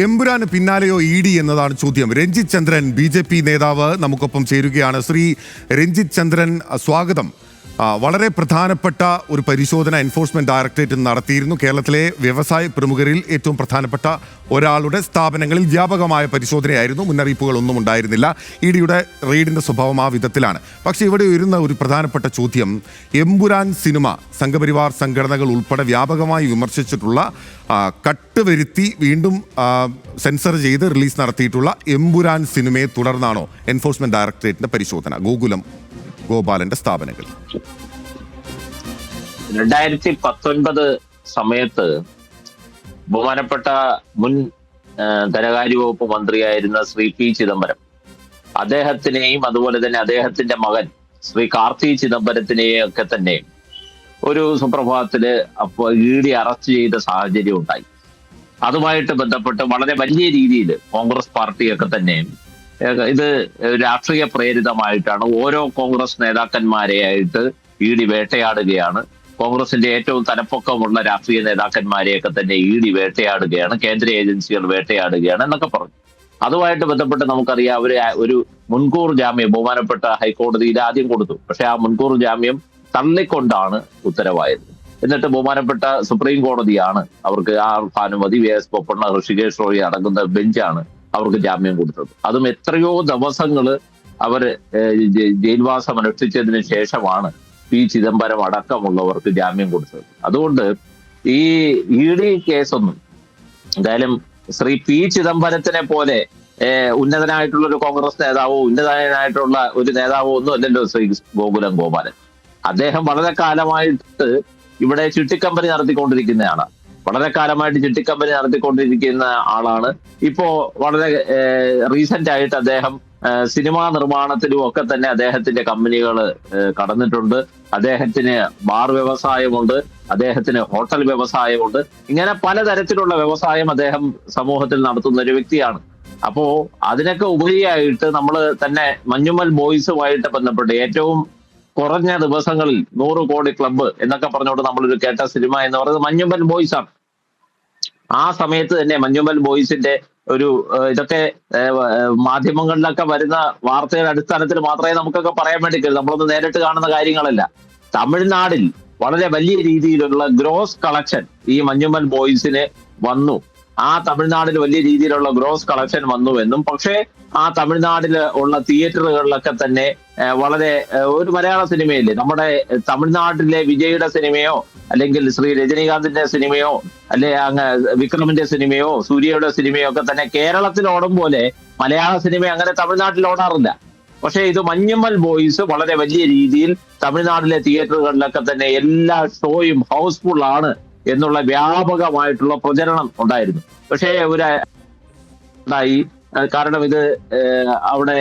Empuraan പിന്നാലെയോ E D എന്നതാണ് ചോദ്യം. രഞ്ജിത്ത് ചന്ദ്രൻ BJP. നേതാവ് നമുക്കൊപ്പം ചേരുകയാണ്. ശ്രീ രഞ്ജിത്ത് ചന്ദ്രൻ, സ്വാഗതം. വളരെ പ്രധാനപ്പെട്ട ഒരു പരിശോധന എൻഫോഴ്സ്മെന്റ് ഡയറക്ടറേറ്റ് നടത്തിയിരുന്നു. കേരളത്തിലെ വ്യവസായ പ്രമുഖരിൽ ഏറ്റവും പ്രധാനപ്പെട്ട ഒരാളുടെ സ്ഥാപനങ്ങളിൽ വ്യാപകമായ പരിശോധനയായിരുന്നു. മുന്നറിയിപ്പുകളൊന്നും ഉണ്ടായിരുന്നില്ല. ഇ ഡിയുടെ റെയ്ഡിന്റെ സ്വഭാവം ആ വിധത്തിലാണ്. പക്ഷേ ഇവിടെ ഉയരുന്ന ഒരു പ്രധാനപ്പെട്ട ചോദ്യം, എമ്പുരാൻ സിനിമ സംഘപരിവാർ സംഘടനകൾ ഉൾപ്പെടെ വ്യാപകമായി വിമർശിച്ചിട്ടുള്ള, കട്ട് വരുത്തി വീണ്ടും സെൻസർ ചെയ്ത് റിലീസ് നടത്തിയിട്ടുള്ള എമ്പുരാൻ സിനിമയെ തുടർന്നാണോ എൻഫോഴ്സ്മെന്റ് ഡയറക്ടറേറ്റിന്റെ പരിശോധന ഗോകുലം ഗോപാലന്റെ സ്ഥാപനങ്ങൾ? 2019 സമയത്ത് ബഹുമാനപ്പെട്ട മുൻ ധനകാര്യ വകുപ്പ് മന്ത്രിയായിരുന്ന ശ്രീ പി ചിദംബരം, അദ്ദേഹത്തിനെയും അതുപോലെ തന്നെ അദ്ദേഹത്തിന്റെ മകൻ ശ്രീ കാർത്തി ചിദംബരത്തിനെയും ഒക്കെ തന്നെ ഒരു സുപ്രഭാതത്തില് ഇ ഡി അറസ്റ്റ് ചെയ്ത സാഹചര്യം ഉണ്ടായി. അതുമായിട്ട് ബന്ധപ്പെട്ട് വളരെ വലിയ രീതിയിൽ കോൺഗ്രസ് പാർട്ടിയൊക്കെ തന്നെ ഇത് രാഷ്ട്രീയ പ്രേരിതമായിട്ടാണ് ഓരോ കോൺഗ്രസ് നേതാക്കന്മാരെയായിട്ട് ഇ ഡി വേട്ടയാടുകയാണ്. കോൺഗ്രസിന്റെ ഏറ്റവും തലപ്പൊക്കമുള്ള രാഷ്ട്രീയ നേതാക്കന്മാരെയൊക്കെ തന്നെ ഇ ഡി വേട്ടയാടുകയാണ്, കേന്ദ്ര ഏജൻസികൾ വേട്ടയാടുകയാണ് എന്നൊക്കെ പറഞ്ഞു. അതുമായിട്ട് ബന്ധപ്പെട്ട് നമുക്കറിയാം, അവര് ഒരു മുൻകൂർ ജാമ്യം ബഹുമാനപ്പെട്ട ഹൈക്കോടതിയിൽ ആദ്യം കൊടുത്തു. പക്ഷെ ആ മുൻകൂർ ജാമ്യം തള്ളിക്കൊണ്ടാണ് ഉത്തരവായത്. എന്നിട്ട് ബഹുമാനപ്പെട്ട സുപ്രീം കോടതിയാണ് അവർക്ക് ഭാനുമതി, വി എസ് ബൊപ്പണ്ണ, ഋഷികേഷ് റോയി അടങ്ങുന്ന ബെഞ്ചാണ് അവർക്ക് ജാമ്യം കൊടുത്തത്. അതും എത്രയോ ദിവസങ്ങള് അവര് ജയിൽവാസം അനുഷ്ഠിച്ചതിന് ശേഷമാണ് പി ചിദംബരം അടക്കമുള്ളവർക്ക് ജാമ്യം കൊടുത്തത്. അതുകൊണ്ട് ഈ ഇ ഡി കേസൊന്നും എന്തായാലും ശ്രീ പി ചിദംബരത്തിനെ പോലെ ഉന്നതനായിട്ടുള്ള ഒരു കോൺഗ്രസ് നേതാവോ ഉന്നതനായിട്ടുള്ള ഒരു നേതാവോ ഒന്നും അല്ലല്ലോ ശ്രീ ഗോകുലം ഗോപാലൻ. അദ്ദേഹം വളരെ കാലമായിട്ട് ഇവിടെ ചിട്ടിക്കമ്പനി നടത്തിക്കൊണ്ടിരിക്കുന്നതാണ്. വളരെ കാലമായിട്ട് ചിട്ടിക്കമ്പനി നടത്തിക്കൊണ്ടിരിക്കുന്ന ആളാണ്. ഇപ്പോ വളരെ റീസെന്റ് ആയിട്ട് അദ്ദേഹം സിനിമാ നിർമ്മാണത്തിലും ഒക്കെ തന്നെ അദ്ദേഹത്തിന്റെ കമ്പനികൾ കടന്നിട്ടുണ്ട്. അദ്ദേഹത്തിന് ബാർ വ്യവസായമുണ്ട്, അദ്ദേഹത്തിന് ഹോട്ടൽ വ്യവസായമുണ്ട്. ഇങ്ങനെ പലതരത്തിലുള്ള വ്യവസായം അദ്ദേഹം സമൂഹത്തിൽ നടത്തുന്ന ഒരു വ്യക്തിയാണ്. അപ്പോ അതിനൊക്കെ ഉപരിയായിട്ട് നമ്മൾ തന്നെ മഞ്ഞുമൽ ബോയ്സുമായിട്ട് ബന്ധപ്പെട്ട് ഏറ്റവും കുറഞ്ഞ ദിവസങ്ങളിൽ 100 കോടി ക്ലബ്ബ് എന്നൊക്കെ പറഞ്ഞുകൊണ്ട് നമ്മളൊരു കേട്ട സിനിമ എന്ന് പറയുന്നത് മഞ്ഞുമൽ ബോയ്സ് ആണ്. ആ സമയത്ത് തന്നെ മഞ്ഞുമൽ ബോയ്സിന്റെ ഒരു ഇതൊക്കെ മാധ്യമങ്ങളിലൊക്കെ വരുന്ന വാർത്തയുടെ അടിസ്ഥാനത്തിൽ മാത്രമേ നമുക്കൊക്കെ പറയാൻ വേണ്ടി കഴിയും. നമ്മളൊന്ന് നേരിട്ട് കാണുന്ന കാര്യങ്ങളല്ല. തമിഴ്നാടിൽ വളരെ വലിയ രീതിയിലുള്ള ഗ്രോസ് കളക്ഷൻ ഈ മഞ്ഞുമൽ ബോയ്സിന് വന്നു. ആ തമിഴ്നാടിൽ വലിയ രീതിയിലുള്ള ഗ്രോസ് കളക്ഷൻ വന്നുവെന്നും, പക്ഷേ ആ തമിഴ്നാട്ടിൽ ഉള്ള തിയേറ്ററുകളിലൊക്കെ തന്നെ വളരെ ഒരു മലയാള സിനിമയില്ലേ, നമ്മുടെ തമിഴ്നാട്ടിലെ വിജയുടെ സിനിമയോ അല്ലെങ്കിൽ ശ്രീ രജനീകാന്തിന്റെ സിനിമയോ അല്ലെ അങ്ങ് വിക്രമിന്റെ സിനിമയോ സൂര്യയുടെ സിനിമയോ ഒക്കെ തന്നെ കേരളത്തിൽ ഓടും പോലെ മലയാള സിനിമ അങ്ങനെ തമിഴ്നാട്ടിൽ ഓടാറില്ല. പക്ഷെ ഇത് മഞ്ഞുമൽ ബോയ്സ് വളരെ വലിയ രീതിയിൽ തമിഴ്നാട്ടിലെ തിയേറ്ററുകളിലൊക്കെ തന്നെ എല്ലാ ഷോയും ഹൗസ്ഫുൾ ആണ് എന്നുള്ള വ്യാപകമായിട്ടുള്ള പ്രചരണം ഉണ്ടായിരുന്നു. പക്ഷേ ഉണ്ടായി. കാരണം ഇത് അവിടെ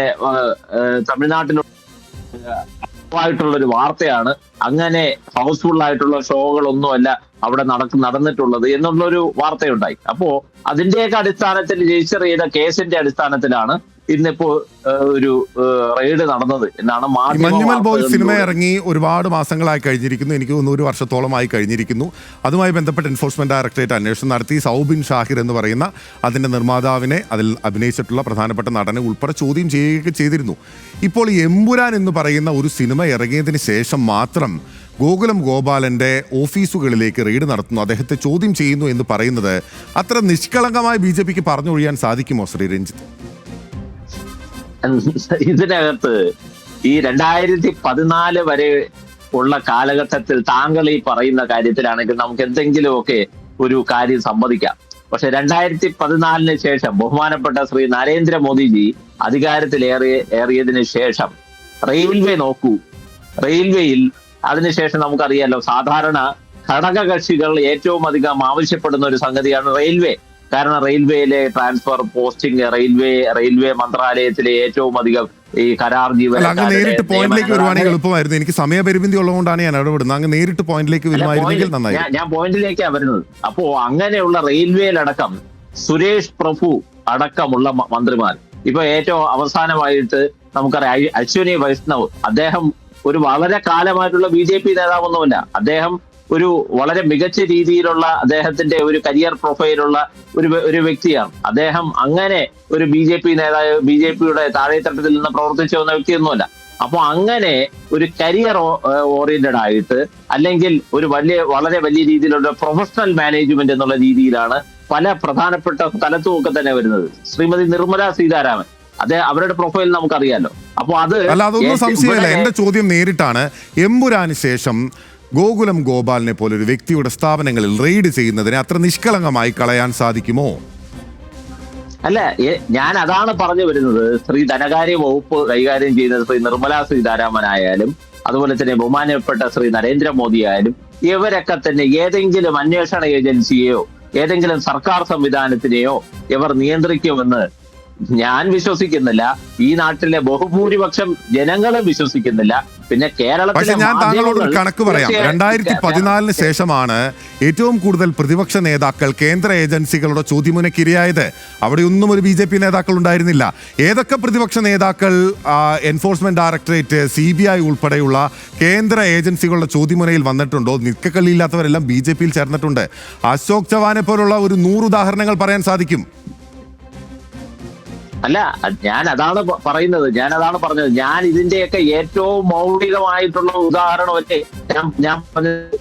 തമിഴ്നാട്ടിലുള്ളൊരു വാർത്തയാണ്. അങ്ങനെ ഹൗസ്ഫുൾ ആയിട്ടുള്ള ഷോകളൊന്നുമല്ല അവിടെ നടന്നിട്ടുള്ളത് എന്നുള്ളൊരു വാർത്തയുണ്ടായി. അപ്പോ അതിന്റെയൊക്കെ അടിസ്ഥാനത്തിൽ രജിസ്റ്റർ ചെയ്ത കേസിന്റെ അടിസ്ഥാനത്തിലാണ് ഇന്നിപ്പോ ഒരു റെയ്ഡ് നടന്നത് എന്നാണ് മഞ്ഞുമൽ ബോയ്സ് സിനിമ ഇറങ്ങി ഒരുപാട് മാസങ്ങളായി കഴിഞ്ഞിരിക്കുന്നു. എനിക്ക് തോന്നുന്നു 1 വർഷത്തോളമായി കഴിഞ്ഞിരിക്കുന്നു. അതുമായി ബന്ധപ്പെട്ട് എൻഫോഴ്സ്മെന്റ് ഡയറക്ടറേറ്റ് അന്വേഷണം നടത്തി. സൗബിൻ ഷാഹിർ എന്ന് പറയുന്ന അതിന്റെ നിർമ്മാതാവിനെ, അതിൽ അഭിനയിച്ചിട്ടുള്ള പ്രധാനപ്പെട്ട നടനെ ഉൾപ്പെടെ ചോദ്യം ചെയ്യുകയൊക്കെ ചെയ്തിരുന്നു. ഇപ്പോൾ എമ്പുരാൻ എന്ന് പറയുന്ന ഒരു സിനിമ ഇറങ്ങിയതിന് ശേഷം മാത്രം ഗോകുലം ഗോപാലന്റെ ഓഫീസുകളിലേക്ക് റെയ്ഡ് നടത്തുന്നു, അദ്ദേഹത്തെ ചോദ്യം ചെയ്യുന്നു എന്ന് പറയുന്നത് അത്ര നിഷ്കളങ്കമായി ബി.ജെ.പിക്ക് പറഞ്ഞൊഴിയാൻ സാധിക്കുമോ ശ്രീ രഞ്ജിത്ത്? ഇതിനകത്ത് ഈ 2014 വരെ ഉള്ള കാലഘട്ടത്തിൽ താങ്കൾ ഈ പറയുന്ന കാര്യത്തിലാണെങ്കിൽ നമുക്ക് എന്തെങ്കിലുമൊക്കെ ഒരു കാര്യം സമ്മതിക്കാം. പക്ഷെ 2014 ശേഷം ബഹുമാനപ്പെട്ട ശ്രീ നരേന്ദ്രമോദിജി അധികാരത്തിലേറിയതിനു ശേഷം റെയിൽവേ നോക്കൂ. റെയിൽവേയിൽ അതിനുശേഷം നമുക്കറിയാലോ, സാധാരണ ഘടകകക്ഷികൾ ഏറ്റവും അധികം ആവശ്യപ്പെടുന്ന ഒരു സംഗതിയാണ് റെയിൽവേ. കാരണം റെയിൽവേയിലെ ട്രാൻസ്ഫർ, പോസ്റ്റിംഗ്, റെയിൽവേ മന്ത്രാലയത്തിലെ ഏറ്റവും അധികം ഈ കരാർ ജീവനക്കാർ. നേരിട്ട് പോയിന്റിലേക്ക് വരുവാണെങ്കിൽ എളുപ്പമായിരുന്നു. എനിക്ക് സമയപരിമിതി ഉള്ളതുകൊണ്ടാണ് ഞാൻ ഇടപെടുന്നത്. അങ്ങ് നേരിട്ട് പോയിന്റിലേക്ക് വരുമായിരുന്നെങ്കിൽ നന്നായി. ഞാൻ പോയിന്റിലേക്കാണ് വരുന്നത്. അപ്പോ അങ്ങനെയുള്ള റെയിൽവേയിലടക്കം സുരേഷ് പ്രഭു അടക്കമുള്ള മന്ത്രിമാർ, ഇപ്പൊ ഏറ്റവും അവസാനമായിട്ട് നമുക്കറിയാം അശ്വിനി വൈഷ്ണവ്, അദ്ദേഹം ഒരു വളരെ കാലമായിട്ടുള്ള ബി.ജെ.പി. നേതാവൊന്നുമല്ല. അദ്ദേഹം ഒരു വളരെ മികച്ച രീതിയിലുള്ള അദ്ദേഹത്തിന്റെ ഒരു കരിയർ പ്രൊഫൈലുള്ള ഒരു വ്യക്തിയാണ് അദ്ദേഹം. അങ്ങനെ ഒരു BJP നേതാവ്, BJPയുടെ താഴെത്തട്ടത്തിൽ നിന്ന് പ്രവർത്തിച്ചു വന്ന വ്യക്തിയൊന്നുമല്ല. അപ്പൊ അങ്ങനെ ഒരു കരിയർ ഓറിയന്റഡ് ആയിട്ട്, അല്ലെങ്കിൽ ഒരു വളരെ വലിയ രീതിയിലുള്ള പ്രൊഫഷണൽ മാനേജ്മെന്റ് എന്നുള്ള രീതിയിലാണ് പല പ്രധാനപ്പെട്ട സ്ഥലത്തും ഒക്കെ തന്നെ വരുന്നത്. ശ്രീമതി നിർമ്മല സീതാരാമൻ, അവരുടെ പ്രൊഫൈൽ നമുക്കറിയാലോ. അപ്പൊ അല്ല, അതൊന്നും സംശയമില്ല. എന്റെ ചോദ്യം നേരിട്ടാണ്. എമ്പുരാന് ശേഷം ഗോകുലം ഗോപാലിനെ പോലെ ഒരു വ്യക്തിയുടെ സ്ഥാപനങ്ങളിൽ റെയ്ഡ് ചെയ്യുന്നതിനെ അത്ര നിഷ്കളങ്കമായി കളയാൻ സാധിക്കുമോ? അല്ല, ഞാൻ അതാണ് പറഞ്ഞു വരുന്നത്. ശ്രീ ധനകാര്യ വകുപ്പ് കൈകാര്യം ചെയ്യുന്നത് ശ്രീ നിർമ്മല സീതാരാമൻ ആയാലും, അതുപോലെ തന്നെ ബഹുമാനപ്പെട്ട ശ്രീ നരേന്ദ്രമോദി ആയാലും, ഇവരൊക്കെ തന്നെ ഏതെങ്കിലും അന്വേഷണ ഏജൻസിയെയോ ഏതെങ്കിലും സർക്കാർ സംവിധാനത്തിനെയോ ഇവർ നിയന്ത്രിക്കുമെന്ന് ഞാൻ വിശ്വസിക്കുന്നില്ല. ഈ നാട്ടിലെ ബഹുഭൂരിപക്ഷം ജനങ്ങളും വിശ്വസിക്കുന്നില്ല. പിന്നെ പക്ഷെ ഞാൻ താങ്കളോട് ഒരു കണക്ക് പറയാം. 2014 ശേഷമാണ് ഏറ്റവും കൂടുതൽ പ്രതിപക്ഷ നേതാക്കൾ കേന്ദ്ര ഏജൻസികളുടെ ചോദ്യമുനക്കിരയായത്. അവിടെയൊന്നും ഒരു BJP നേതാക്കൾ ഉണ്ടായിരുന്നില്ല. ഏതൊക്കെ പ്രതിപക്ഷ നേതാക്കൾ എൻഫോഴ്സ്മെന്റ് ഡയറക്ടറേറ്റ്, CBI ഉൾപ്പെടെയുള്ള കേന്ദ്ര ഏജൻസികളുടെ ചോദ്യമുനയിൽ വന്നിട്ടുണ്ടോ? നിക്കക്കള്ളിയില്ലാത്തവരെല്ലാം BJPയിൽ ചേർന്നിട്ടുണ്ട്. അശോക് ചവാനെ പോലുള്ള ഒരു 100 ഉദാഹരണങ്ങൾ പറയാൻ സാധിക്കും. അല്ല, ഞാൻ അതാണ് പറഞ്ഞത്. ഞാൻ ഇതിന്റെയൊക്കെ ഏറ്റവും മൗലികമായിട്ടുള്ള ഉദാഹരണമല്ലേ ഞാൻ പറഞ്ഞത്.